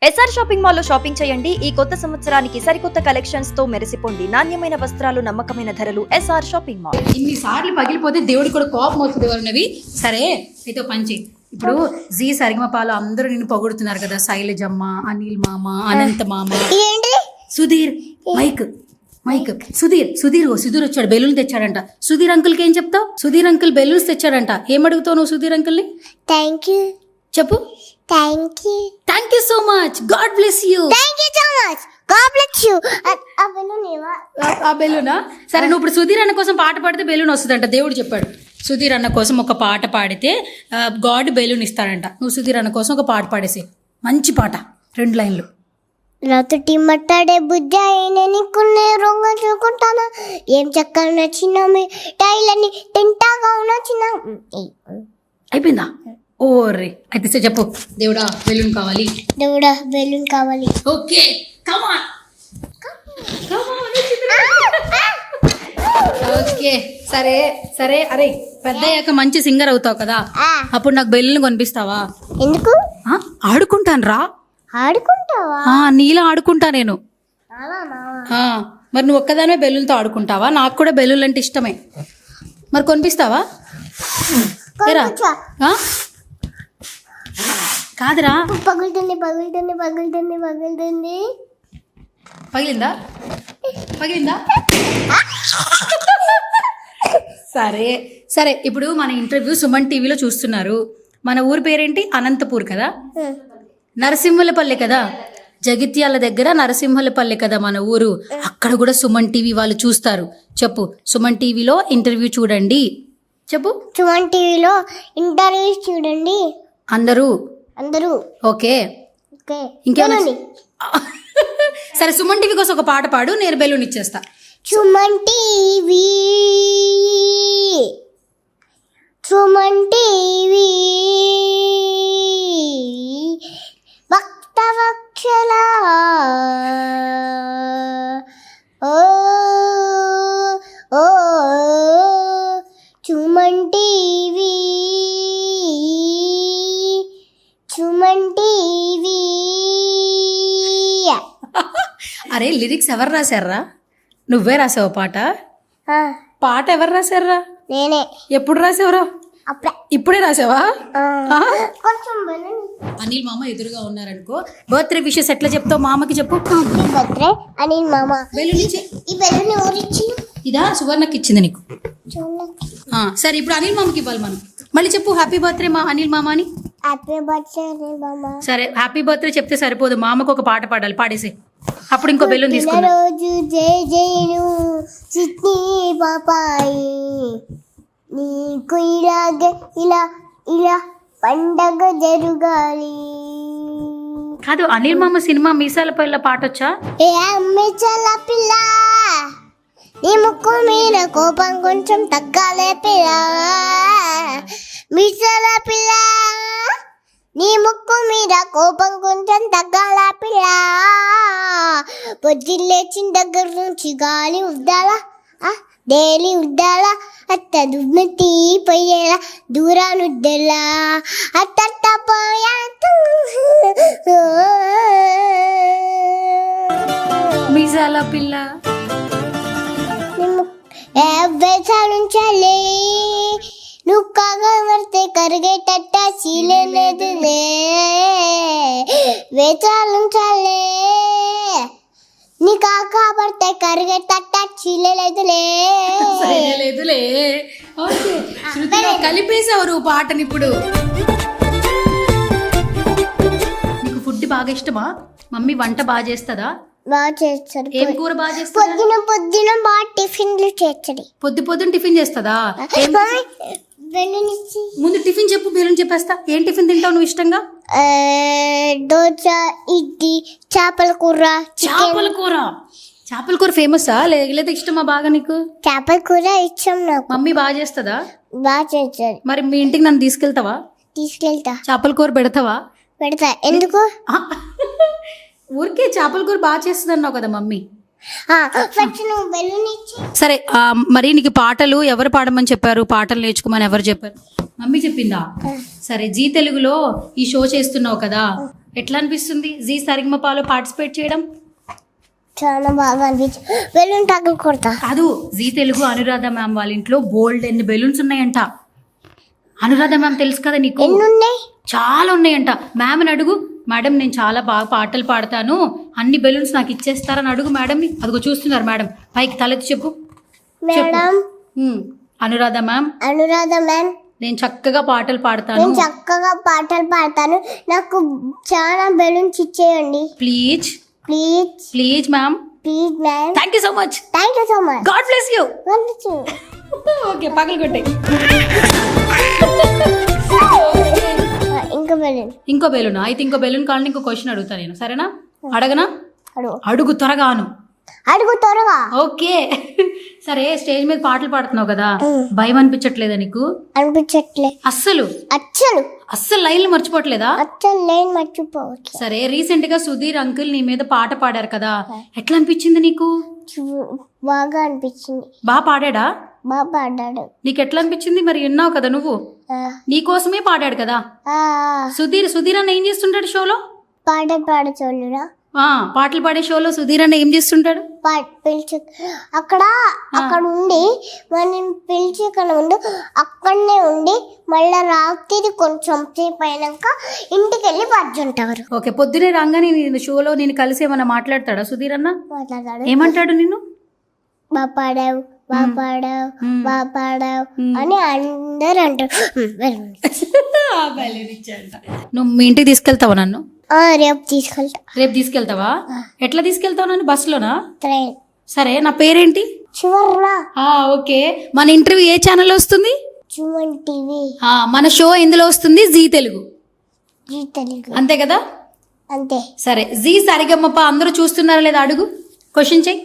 SR shopping mall లో shopping చేయండి. ఈ కొత్త సంవత్సరానికి సరికొత్త కలెక్షన్స్ తో మెరిసిపోండి. నాణ్యమైన వస్త్రాలు, నమ్మకమైన ధరలు. SR shopping mall. ఇన్నిసార్లు పగిలిపోతే దేవుడికి కూడా కోపం వస్తుంది వాళ్ళవి. సరే అయితే పంచి ఇప్పుడు జీ సరిగమపాలు అందరూ నిన్ను పొగుడుతున్నారు కదా, శైలజమ్మ, అనిల్ మామ, అనంత మామ, సుధీర్, మైక్ మైక్ సుధీర్ వచ్చాడు, బెలూన్ తెచ్చాడంట. సుధీర్ అంకుల్కి ఏం చెప్తావు? సుధీర్ అంకుల్ బెలూన్స్ తెచ్చాడంట. ఏం అడుగుతావు నువ్వు సుధీర్ అంకుల్ని? Thank you. చెప్పు. Thank you so much, God bless you. So much, God bless you. ఆ బెలూనా? సరే నువ్వు ఇప్పుడు సుధీర్ అన్న కోసం పాట పాడితే బెలూన్ వస్తుందంట. దేవుడు చెప్పాడు సుధీర్ అన్న కోసం ఒక పాట పాడితే గాడ్ బెలూన్ ఇస్తాడంట. నువ్వు సుధీర్ అన్న కోసం ఒక పాట పాడేసి, మంచి పాట, 2 లైన్లు. రాతుటి మట్టాడే బుజ్జ నీకున్నే రొంగ చూకుంటానా, ఏం చక్కగా నచ్చిన టైలని తింటాగా నచ్చిన. అయిపోయిందా? ఓర్రే అయితే చెప్పు. దేవుడా బెలూన్ కావాలి, దేవుడా బెలూన్ కావాలి. Okay come on. ఓకే సరే సరే. అరే పెద్ద అయ్యాక మంచి సింగర్ అవుతావు కదా, అప్పుడు నాకు బెలూన్ కొనిపిస్తావా? ఎందుకు? ఆడుకుంటాను రా. ఆడుకుంటావా? నీలా ఆడుకుంటా నేను. మరి నువ్వు ఒక్కదానే బెలూన్తో ఆడుకుంటావా? నాకు కూడా బెలూన్ అంటే ఇష్టమే. మరి కొనిపిస్తావా? కాదురా. పగులుతుంది పగులుతుంది పగులుతుంది పగులుతుంది. పగిలిందా? సరే సరే. ఇప్పుడు మన ఇంటర్వ్యూ సుమన్ టీవీలో చూస్తున్నారు. మన ఊరి పేరేంటి? అనంతపూర్ కదా, నరసింహులపల్లె కదా, జగిత్యాల దగ్గర నరసింహులపల్లె కదా మన ఊరు. అక్కడ కూడా సుమన్ టీవీ వాళ్ళు చూస్తారు. చెప్పు, సుమన్ టీవీలో ఇంటర్వ్యూ చూడండి. చెప్పు. సుమన్ టీవీలో ఇంటర్వ్యూ చూడండి అందరూ. Okay okay. ఇంకేమన్నా? సరే సుమన్ టీవీ కోసం ఒక పాట పాడు, నేను బెలూన్ ఇచ్చేస్తా. సుమన్ టీవీ, సుమన్ టీవీ, భక్తవత్సల, ఓ ఓ సుమన్ టీవీ, సుమన్ టీవీ. అరే లిరిక్స్ ఎవరు రాశారా? నువ్వే రాసావు పాట? పాట ఎవరు రాశారా? నేనే. ఎప్పుడు రాసావురా? ఇప్పుడే రాసావా? కొంచెం అనిల్ మామ ఎదురుగా ఉన్నారనుకో, బర్త్డే విషెస్ ఎట్లా చెప్తావు మామకి? చెప్పు. బర్త్డే అనిల్ మామ. బెలూన్ ఇచ్చి. ఈ బెలూన్ ఎవరు ఇచ్చిన? ఇదా సువర్ణకి ఇచ్చింది నీకు. సరే ఇప్పుడు అనిల్ మామకి ఇవ్వాలి మనం. మళ్ళీ చెప్పు హ్యాపీ బర్త్డే మా అనిల్ మామ అని. హ్యాపీ బర్త్డే అనిల్ మామ. సరే హ్యాపీ బర్త్డే చెప్తే సరిపోదు, మామకు ఒక పాట పాడాలి. పాడేసి అప్పుడు ఇంకో బెలూన్ తీసుకున్నా. రోజు జై జైను చిట్టి పాపాయి, నీకు ఇలాగే ఇలా ఇలా పండగ జరుగాలి. కాదు అనిల్ మామ సినిమా మీసాల పైల పాట వచ్చా? ఏ అమ్మిచల పిల్ల, నీ ముక్కు మీద కోపం కొంచెం తగ్గాలే పిల్ల. మిసల పిల్ల, నీ ముక్కు మీద కోపం కొంచెం తగ్గాల పిల్ల. పొద్దున్న లేచిన దగ్గర నుంచి గాలి ఉద్దాలా, డైలీ ఉద్దాలా, అత్త దుమ్మెత్తి పోయేలా దూరానుద్దెలా అట్ట పోయా. మీసాల పిల్ల వేసాలుంచాలే, నువ్వు కాగా మరితే కరిగేటట్ట చీలేదులే. వేసాలుంచాలే, నీ కాకా పడితే కరిగేటట్ట చీలేదులే. కలిపేసావు నువ్వు పాటని. ఇప్పుడు నీకు ఫుడ్ బాగా ఇష్టమా? మమ్మీ వంట బాగా చేస్తుందా? బాగా చేస్తారు. ఏం కూర బాగా చేస్తుంది? పొద్దున బాగా టిఫిన్లు చేస్తుంది. పొద్దున టిఫిన్ చేస్తుందా? ముందు టిఫిన్ చెప్పు, బెలూన్ చెప్పేస్తా. ఏం టిఫిన్ తింటావు నువ్వు ఇష్టంగా? దోశ, ఇడ్లీ, చేపల కూర. చేపల కూర ఫేమసా లేదా ఇష్టమా బాగా నీకు? చేపల కూర ఇష్టం నాకు. మమ్మీ బాగా చేస్తుందా? బాగా చేస్తుంది. మరి మీ ఇంటికి నన్ను తీసుకెళ్తావా? తీసుకెళ్తా. చేపల కూర పెడతావా? పెడతా. ఎందుకు? ఊరికే చేపల కూర బాగా చేస్తుంది అన్నావు కదా మమ్మీ. సరే మరి నీకు పాటలు ఎవరు పాడమని చెప్పారు? పాటలు నేర్చుకోమని ఎవరు చెప్పారు? మమ్మీ చెప్పిందా? సరే జీ తెలుగులో ఈ షో చేస్తున్నావు కదా, ఎట్లా అనిపిస్తుంది జీ సరిగమపాలో పార్టిసిపేట్ చేయడం? చాలా బాగా అనిపించింది. బెలూన్ టక్కులు కొడతా. కాదు, జీ తెలుగు అనురాధ మ్యామ్ వాళ్ళ ఇంట్లో బోల్డ్ ఎన్ని బెలూన్స్ ఉన్నాయంట. అనురాధ మ్యామ్ తెలుసు కదా నీకు, ఎన్ని ఉన్నాయి? చాలా ఉన్నాయంట. మ్యామ్ని అడుగు, మేడం నేను చాలా బాగా పాటలు పాడతాను, అన్ని బెలూన్స్ నాకు ఇచ్చేస్తారని అడుగు మేడంని. అదిగో చూస్తున్నారు మేడం, పైకి తలెత్తి చెప్పు. Madam, Anuradha ma'am, Anuradha ma'am, నేను చక్కగా పాటలు పాడతాను, నేను చక్కగా పాటలు పాడతాను, నాకు చాలా బెలూన్స్ ఇచ్చేయండి please please please ma'am, please ma'am. Thank you so much, thank you so much. God bless you. వండచ్చు. ఓకే, పగలు కొట్టే. ఇంకా బెలూన్, ఇంకో బెలూన్ అయితే ఇంకో బెలూన్ కావాలని ఇంకో క్వశ్చన్ అడుగుతా నేను, సరేనా? అడగనా? అడుగు అడుగు త్వరగాను. అడుగు త్వరగా. ఓకే సరే, స్టేజ్ మీద పాటలు పాడుతున్నావు కదా, భయం అనిపించట్లేదా నీకు? అనిపించట్లే అస్సలు అచ్చలు అస్సలు లైన్లు మర్చిపోవట్లేదా? అచ్చలు లేని మర్చిపోవచ్చు. సరే, రీసెంట్ గా సుధీర్ అంకుల్ నీ మీద పాట పాడారు కదా, ఎట్లా అనిపించింది నీకు? బాగా అనిపించింది. బాగా పాడాడా? బాగా పాడాడు. నీకు ఎట్లా అనిపించింది? మరి విన్నావు కదా నువ్వు, నీ కోసమే పాడాడు కదా సుధీర్ అన్న. ఏం చేస్తుంటాడు షోలో? పాటలు పాడుచోళ్ళురా. పాటలు పాడే షోలో సుధీర్ అన్న ఏం చేస్తుంటాడు? పిలిచి అక్కడ ఉండి మనం పిలిచి ఇక్కడ ఉండి అక్కడనే ఉండి మళ్ళీ రాత్రి కొంచెం సేపు అయినాక ఇంటికి వెళ్ళి పడుతుంటారు. ఓకే, పొద్దునే రాగానే నేను షోలో నేను కలిసి ఏమన్నా మాట్లాడతాడా సుధీర్ అన్న? మాట్లాడాడు. ఏమంటాడు నిన్ను? బాగా పాడావు, బాగా పాడావు, బాగా పాడావు అని అందరు అంటారు. నువ్వు మీ ఇంటికి తీసుకెళ్తావా నన్ను? రేపు తీసుకెళ్తా. రేపు తీసుకెళ్తావా? ఎట్లా తీసుకెళ్తావు నన్ను? బస్సులోనా? ట్రైన్. సరే, నా పేరేంటి? చివర్ణ. ఓకే, మన ఇంటర్వ్యూ ఏ ఛానల్ వస్తుంది? సుమన్ టీవీ. మన షో ఎందులో వస్తుంది? జీ తెలుగు. జీ తెలుగు. అంతే కదా? అంతే. సరే, జీ సరిగమప అందరూ చూస్తున్నారా లేదా అడుగు, క్వశ్చన్ చెయ్యి.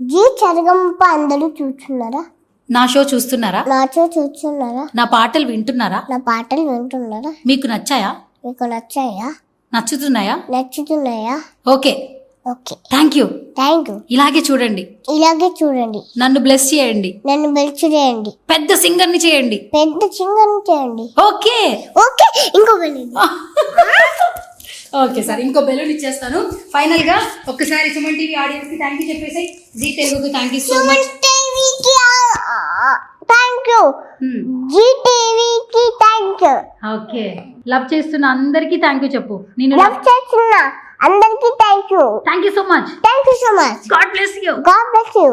జీ సరిగమప అందరూ చూస్తున్నారా? నా షో చూస్తున్నారా? నా షో చూస్తున్నారా? నా పాటలు వింటున్నారా? నా పాటలు వింటున్నారా? మీకు నచ్చాయా? మీకు నచ్చాయా? నచ్చుతున్నాయా? నచ్చుతున్నాయా? Okay okay, thank you. Thank you. ఇలాగే చూడండి, ఇలాగే చూడండి. నన్ను బ్లెస్ చేయండి, నన్ను బెల్చి చేయండి, పెద్ద సింగర్ని చేయండి, పెద్ద చింగని చేయండి. ఓకే ఓకే, ఇంకో వెళ్ళండి. ఓకే సార్, ఇంకో బెలూన్ ఇచ్చేస్తాను. ఫైనల్ గా ఒక్కసారి సుమన్ టీవీ ఆడియన్స్ కి థ్యాంక్ యూ చెప్పేసి, జీ తెలుగుకి థ్యాంక్ యూ సో మచ్. టీవీకి థ్యాంక్ యూ, జీ టీవీకి థ్యాంక్ యూ. ఓకే, లవ్ చేస్తున్న అందరికీ థ్యాంక్ యూ చెప్పు. నేను లవ్ చేస్తున్నా అందరికీ thank you. Thank you so much. Thank you so much. God bless you. God bless you.